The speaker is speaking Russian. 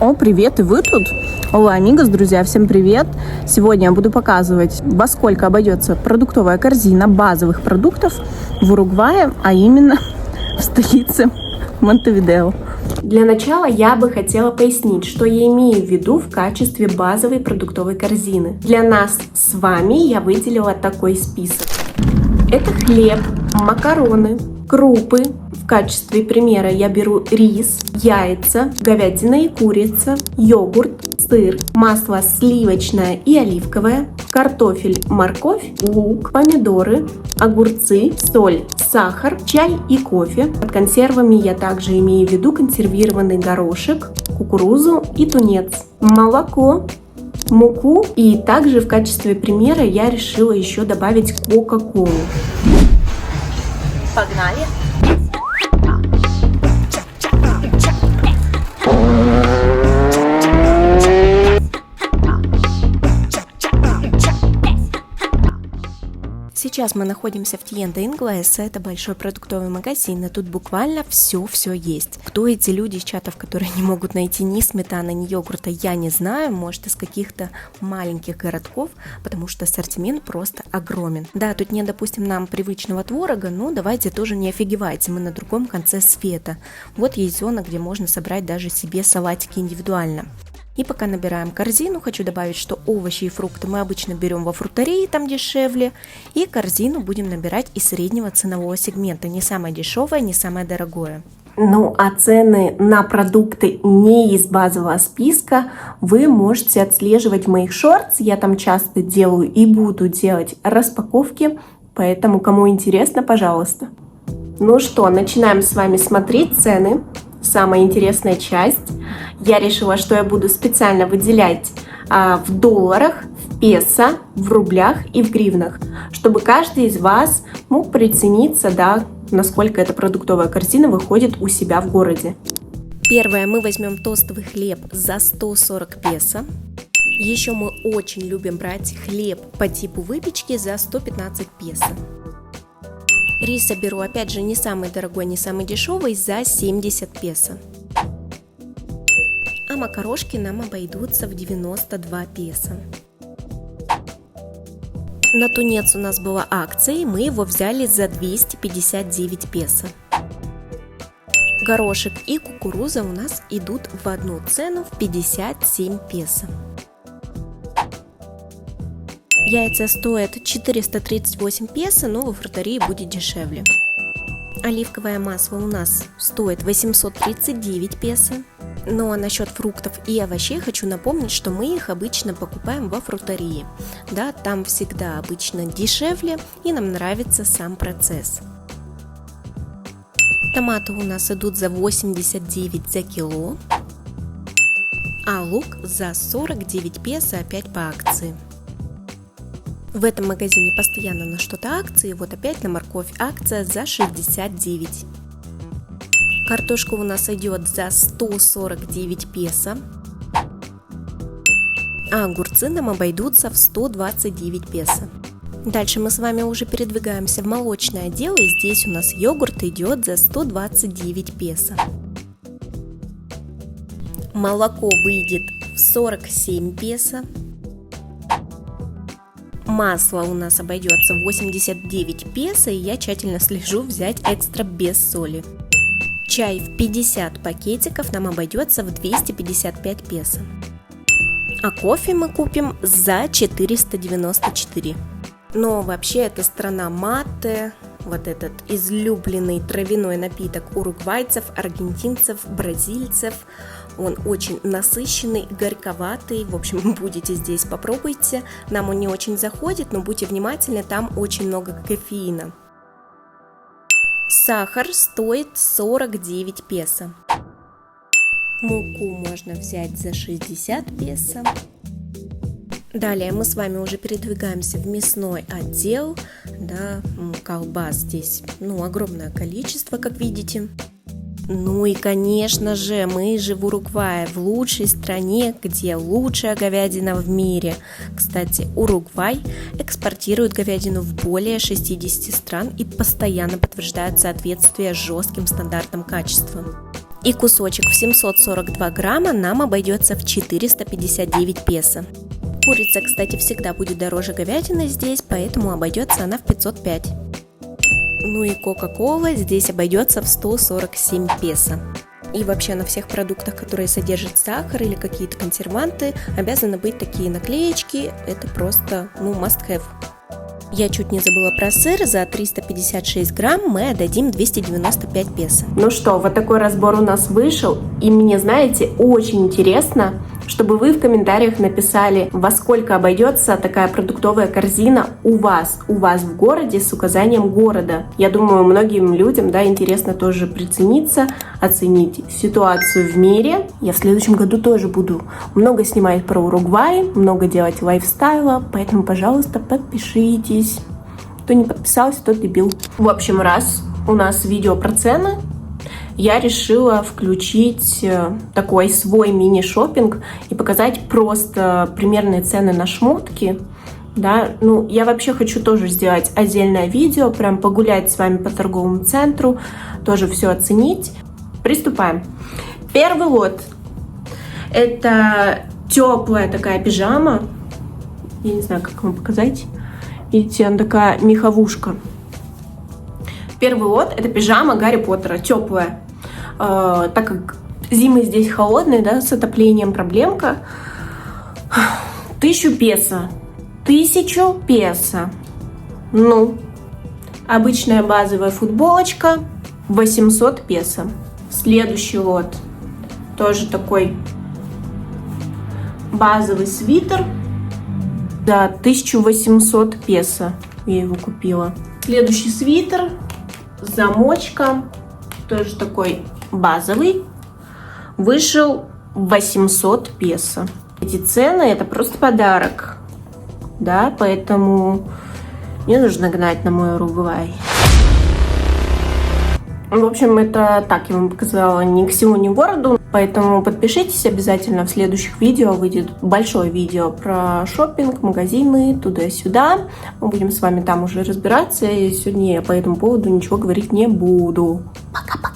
О, привет, и вы тут? Hola, amigos, друзья, всем привет! Сегодня я буду показывать, во сколько обойдется продуктовая корзина базовых продуктов в Уругвае, а именно в столице Монтевидео. Для начала я бы хотела пояснить, что я имею в виду в качестве базовой продуктовой корзины. Для нас с вами я выделила такой список. Это хлеб, макароны, крупы. В качестве примера я беру рис, яйца, говядина и курица, йогурт, сыр, масло сливочное и оливковое, картофель, морковь, лук, помидоры, огурцы, соль, сахар, чай и кофе. Под консервами я также имею в виду консервированный горошек, кукурузу и тунец, молоко, муку, и также в качестве примера я решила еще добавить кока-колу. Погнали! Сейчас мы находимся в Tienda Inglés, это большой продуктовый магазин, и тут буквально все есть. Кто эти люди из чатов, которые не могут найти ни сметаны, ни йогурта, я не знаю, может из каких-то маленьких городков, потому что ассортимент просто огромен. Да, тут нет, допустим, нам привычного творога, но давайте тоже не офигевайте, мы на другом конце света. Вот есть зона, где можно собрать даже себе салатики индивидуально. И пока набираем корзину, хочу добавить, что овощи и фрукты мы обычно берем во фрутерии, там дешевле, и корзину будем набирать из среднего ценового сегмента, не самое дешевое, не самое дорогое. Ну а цены на продукты не из базового списка вы можете отслеживать в моих шортс, я там часто делаю и буду делать распаковки, поэтому кому интересно, пожалуйста. Ну что, начинаем с вами смотреть цены. Самая интересная часть. Я решила, что я буду специально выделять в долларах, в песо, в рублях и в гривнах, чтобы каждый из вас мог прицениться, да, насколько эта продуктовая корзина выходит у себя в городе. Первое, мы возьмем тостовый хлеб за 140 песо. Еще мы очень любим брать хлеб по типу выпечки за 115 песо. Рис я беру, опять же, не самый дорогой, не самый дешевый, за 70 песо. А макарошки нам обойдутся в 92 песо. На тунец у нас была акция, и мы его взяли за 259 песо. Горошек и кукуруза у нас идут в одну цену в 57 песо. Яйца стоят 438 песо, но во фрутерии будет дешевле. Оливковое масло у нас стоит 839 песо. Ну а насчет фруктов и овощей хочу напомнить, что мы их обычно покупаем во фрутерии. Да, там всегда обычно дешевле, и нам нравится сам процесс. Томаты у нас идут за 89 за кило, а лук за 49 песо, опять по акции. В этом магазине постоянно на что-то акции, вот опять на морковь акция за 69. Картошка у нас идет за 149 песо, а огурцы нам обойдутся в 129 песо. Дальше мы с вами уже передвигаемся в молочный отдел, и здесь у нас йогурт идет за 129 песо. Молоко выйдет в 47 песо. Масло у нас обойдется в 89 песо, и я тщательно слежу взять экстра без соли. Чай в 50 пакетиков нам обойдется в 255 песо. А кофе мы купим за 494. Но вообще это страна матте, вот этот излюбленный травяной напиток уругвайцев, аргентинцев, бразильцев. Он очень насыщенный, горьковатый. В общем, будете здесь, попробуйте. Нам он не очень заходит, но будьте внимательны, там очень много кофеина. Сахар стоит 49 песо. Муку можно взять за 60 песо. Далее мы с вами уже передвигаемся в мясной отдел. Да, колбас здесь, огромное количество, как видите. Ну и, конечно же, мы же в Уругвае, в лучшей стране, где лучшая говядина в мире. Кстати, Уругвай экспортирует говядину в более 60 стран и постоянно подтверждает соответствие жестким стандартам качества. И кусочек в 742 грамма нам обойдется в 459 песо. Курица, кстати, всегда будет дороже говядины здесь, поэтому обойдется она в 505. Ну и кока-кола здесь обойдется в 147 песо. И вообще на всех продуктах, которые содержат сахар или какие-то консерванты, обязаны быть такие наклеечки. Это просто, must have. Я чуть не забыла про сыр. За 356 грамм мы отдадим 295 песо. Ну что, вот такой разбор у нас вышел. И мне, знаете, очень интересно, чтобы вы в комментариях написали, во сколько обойдется такая продуктовая корзина у вас в городе с указанием города. Я думаю, многим людям, интересно тоже прицениться, оценить ситуацию в мире. Я в следующем году тоже буду много снимать про Уругвай, много делать лайфстайла, поэтому, пожалуйста, подпишитесь. Кто не подписался, тот дебил. В общем, раз у нас видео про цены, я решила включить такой свой мини-шоппинг и показать просто примерные цены на шмотки. Да, я вообще хочу тоже сделать отдельное видео, прям погулять с вами по торговому центру, тоже все оценить. Приступаем. Первый лот. Это теплая такая пижама. Я не знаю, как вам показать. Видите, она такая меховушка. Первый лот – это пижама Гарри Поттера, теплая. Так как зимы здесь холодные, с отоплением проблемка. 1000 песо. 1000 песо. Обычная базовая футболочка 800 песо. Следующий лот. Тоже такой базовый свитер. За 1800 песо я его купила. Следующий свитер. Замочка. Тоже такой базовый. Вышел 800 песо. Эти цены это просто подарок. Поэтому не нужно гнать на мой Уругвай. В общем, это так я вам показала ни к селу, ни к городу. Поэтому подпишитесь обязательно. В следующих видео выйдет большое видео про шопинг, магазины, туда-сюда. Мы будем с вами там уже разбираться. И сегодня я по этому поводу ничего говорить не буду. Пока-пока.